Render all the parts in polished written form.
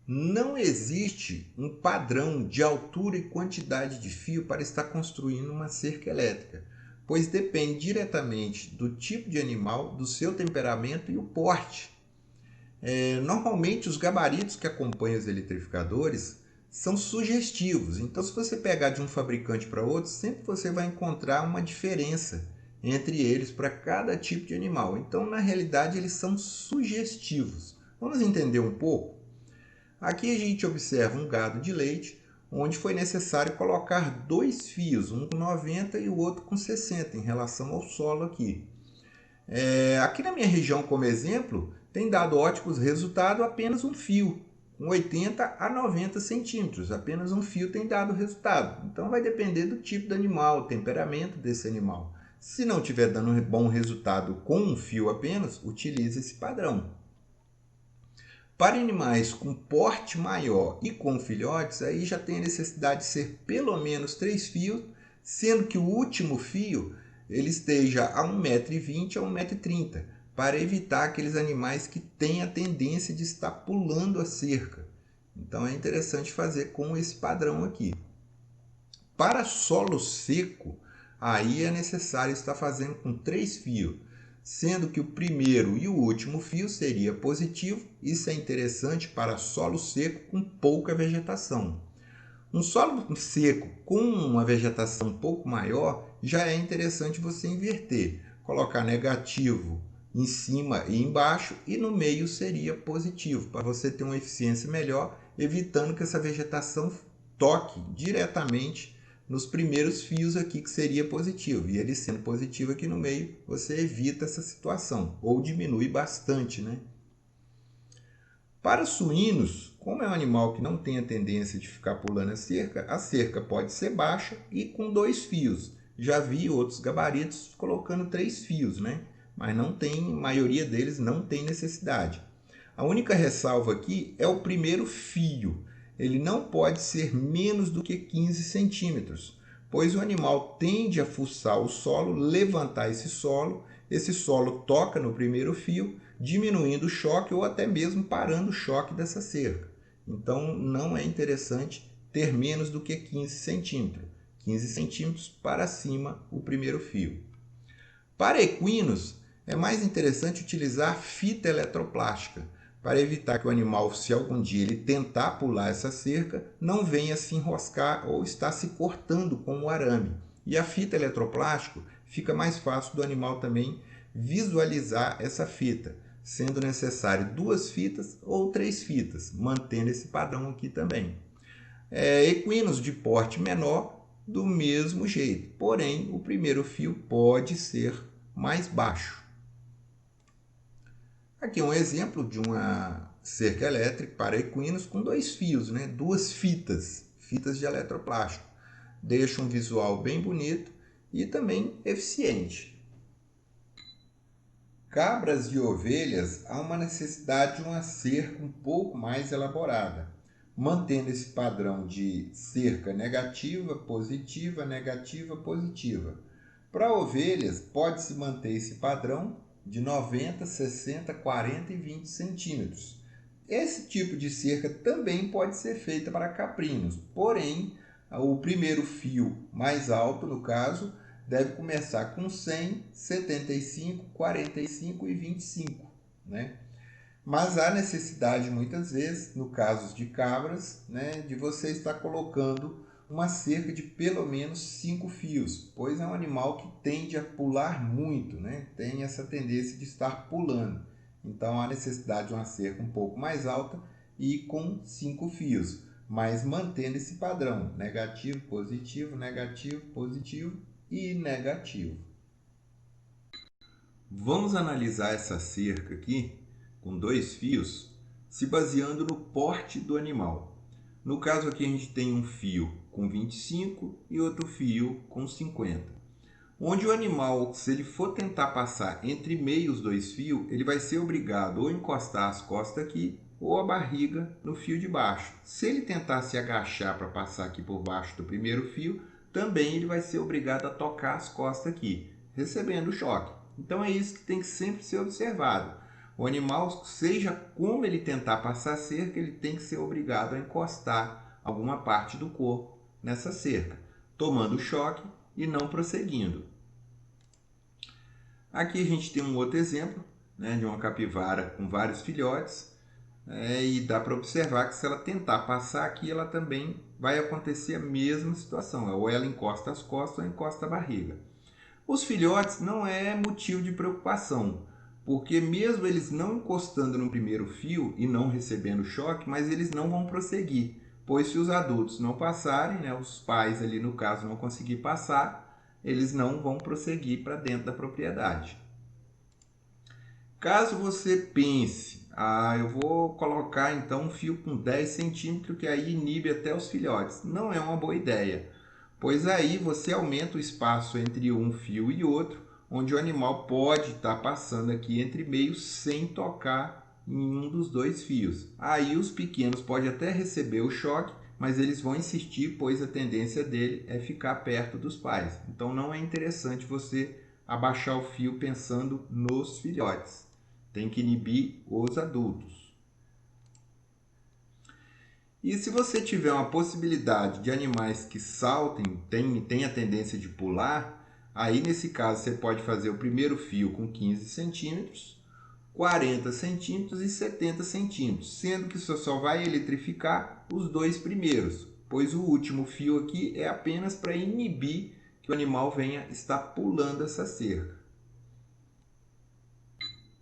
Não existe um padrão de altura e quantidade de fio para estar construindo uma cerca elétrica, pois depende diretamente do tipo de animal, do seu temperamento e o porte. Normalmente os gabaritos que acompanham os eletrificadores são sugestivos, então se você pegar de um fabricante para outro, sempre você vai encontrar uma diferença entre eles para cada tipo de animal. Então, na realidade, eles são sugestivos. Vamos entender um pouco? Aqui a gente observa um gado de leite, onde foi necessário colocar dois fios, um com 90 e o outro com 60, em relação ao solo aqui. Aqui na minha região, como exemplo, tem dado ótimos resultados apenas um fio, com 80 a 90 centímetros. Apenas um fio tem dado resultado. Então vai depender do tipo do animal, temperamento desse animal. Se não estiver dando bom resultado com um fio apenas, utilize esse padrão. Para animais com porte maior e com filhotes, aí já tem a necessidade de ser pelo menos 3 fios, sendo que o último fio ele esteja a 1,20 m a 1,30 m, para evitar aqueles animais que têm a tendência de estar pulando a cerca. Então é interessante fazer com esse padrão aqui. Para solo seco, aí é necessário estar fazendo com 3 fios, sendo que o primeiro e o último fio seria positivo. Isso é interessante para solo seco com pouca vegetação. Um solo seco com uma vegetação um pouco maior, já é interessante você inverter, colocar negativo em cima e embaixo, e no meio seria positivo, para você ter uma eficiência melhor, evitando que essa vegetação toque diretamente nos primeiros fios aqui, que seria positivo. E ele sendo positivo aqui no meio, você evita essa situação, ou diminui bastante, né? Para suínos, como é um animal que não tem a tendência de ficar pulando a cerca pode ser baixa e com 2 fios. Já vi outros gabaritos colocando 3 fios, né? Mas não tem, a maioria deles não tem necessidade. A única ressalva aqui é o primeiro fio. Ele não pode ser menos do que 15 centímetros, pois o animal tende a fuçar o solo, levantar esse solo toca no primeiro fio, diminuindo o choque ou até mesmo parando o choque dessa cerca. Então não é interessante ter menos do que 15 centímetros. 15 centímetros para cima o primeiro fio. Para equinos, é mais interessante utilizar fita eletroplástica, para evitar que o animal, se algum dia ele tentar pular essa cerca, não venha se enroscar ou estar se cortando com o arame. E a fita eletroplástica fica mais fácil do animal também visualizar essa fita, sendo necessário 2 fitas ou 3 fitas, mantendo esse padrão aqui também. Equinos de porte menor, do mesmo jeito, porém o primeiro fio pode ser mais baixo. Aqui é um exemplo de uma cerca elétrica para equinos com 2 fios, né? 2 fitas de eleroplástico. Deixa um visual bem bonito e também eficiente. Cabras e ovelhas, há uma necessidade de uma cerca um pouco mais elaborada, mantendo esse padrão de cerca negativa, positiva, positiva. Para ovelhas, pode-se manter esse padrão de 90, 60, 40 e 20 centímetros. Esse tipo de cerca também pode ser feita para caprinos, porém, o primeiro fio mais alto, no caso, deve começar com 100, 75, 45 e 25, né? Mas há necessidade, muitas vezes, no caso de cabras, né, de você estar colocando uma cerca de pelo menos 5 fios, pois é um animal que tende a pular muito, né? Tem essa tendência de estar pulando. Então há necessidade de uma cerca um pouco mais alta e com 5 fios, mas mantendo esse padrão: negativo, positivo e negativo. Vamos analisar essa cerca aqui com 2 fios, se baseando no porte do animal. No caso aqui a gente tem um fio com 25 e outro fio com 50. Onde o animal, se ele for tentar passar entre meio os 2 fios, ele vai ser obrigado ou encostar as costas aqui ou a barriga no fio de baixo. Se ele tentar se agachar para passar aqui por baixo do primeiro fio, também ele vai ser obrigado a tocar as costas aqui, recebendo o choque. Então é isso que tem que sempre ser observado. O animal, seja como ele tentar passar a cerca, ele tem que ser obrigado a encostar alguma parte do corpo nessa cerca, tomando choque e não prosseguindo. Aqui a gente tem um outro exemplo, né, de uma capivara com vários filhotes, e dá para observar que se ela tentar passar aqui, ela também vai acontecer a mesma situação, ou ela encosta as costas ou encosta a barriga. Os filhotes não é motivo de preocupação, porque mesmo eles não encostando no primeiro fio e não recebendo choque, mas eles não vão prosseguir, pois se os adultos não passarem, né, os pais ali no caso não conseguir passar, eles não vão prosseguir para dentro da propriedade. Caso você pense, eu vou colocar então um fio com 10 centímetros que aí inibe até os filhotes. Não é uma boa ideia, pois aí você aumenta o espaço entre um fio e outro, onde o animal pode estar passando aqui entre meios sem tocar em um dos dois fios. Aí os pequenos podem até receber o choque, mas eles vão insistir, pois a tendência dele é ficar perto dos pais. Então não é interessante você abaixar o fio pensando nos filhotes. Tem que inibir os adultos. E se você tiver uma possibilidade de animais que saltem, tem a tendência de pular, aí nesse caso você pode fazer o primeiro fio com 15 centímetros, 40 centímetros e 70 centímetros, sendo que você só vai eletrificar os dois primeiros, pois o último fio aqui é apenas para inibir que o animal venha estar pulando essa cerca.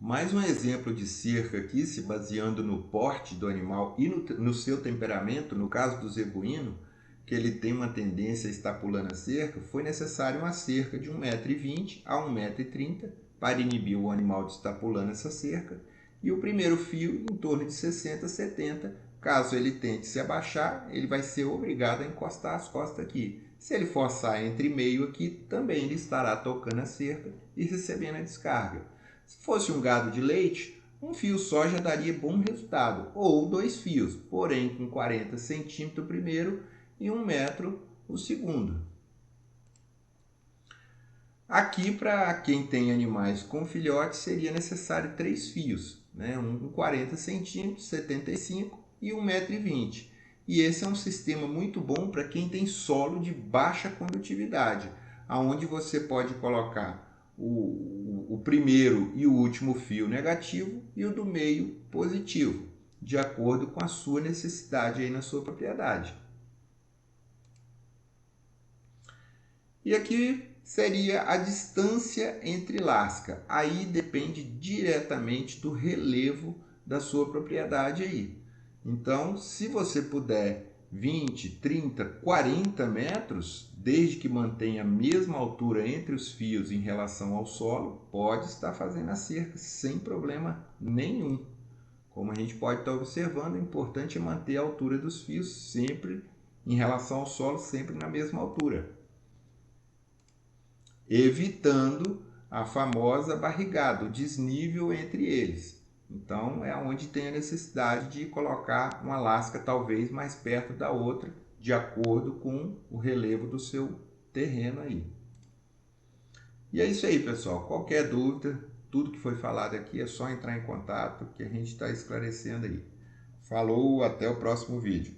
Mais um exemplo de cerca aqui, se baseando no porte do animal e no seu temperamento, no caso do zebuíno, que ele tem uma tendência a estar pulando a cerca, foi necessário uma cerca de 1,20 m a 1,30 m para inibir o animal de estar pulando essa cerca, e o primeiro fio em torno de 60 a 70. Caso ele tente se abaixar, ele vai ser obrigado a encostar as costas aqui. Se ele forçar entre meio aqui, também ele estará tocando a cerca e recebendo a descarga. Se fosse um gado de leite, um fio só já daria bom resultado, ou 2 fios, porém com 40 centímetros o primeiro e 1 metro o segundo. Aqui, para quem tem animais com filhotes, seria necessário 3 fios, né? Um com 40 centímetros, 75 e 1,20 m. E esse é um sistema muito bom para quem tem solo de baixa condutividade, aonde você pode colocar o primeiro e o último fio negativo e o do meio positivo, de acordo com a sua necessidade aí na sua propriedade. E aqui seria a distância entre lasca. Aí depende diretamente do relevo da sua propriedade aí. Então, se você puder 20, 30, 40 metros, desde que mantenha a mesma altura entre os fios em relação ao solo, pode estar fazendo a cerca sem problema nenhum. Como a gente pode estar observando, o importante é manter a altura dos fios sempre em relação ao solo, sempre na mesma altura, evitando a famosa barrigada, o desnível entre eles. Então é onde tem a necessidade de colocar uma lasca talvez mais perto da outra, de acordo com o relevo do seu terreno aí. E é isso aí, pessoal. Qualquer dúvida, tudo que foi falado aqui é só entrar em contato que a gente está esclarecendo aí. Falou, até o próximo vídeo.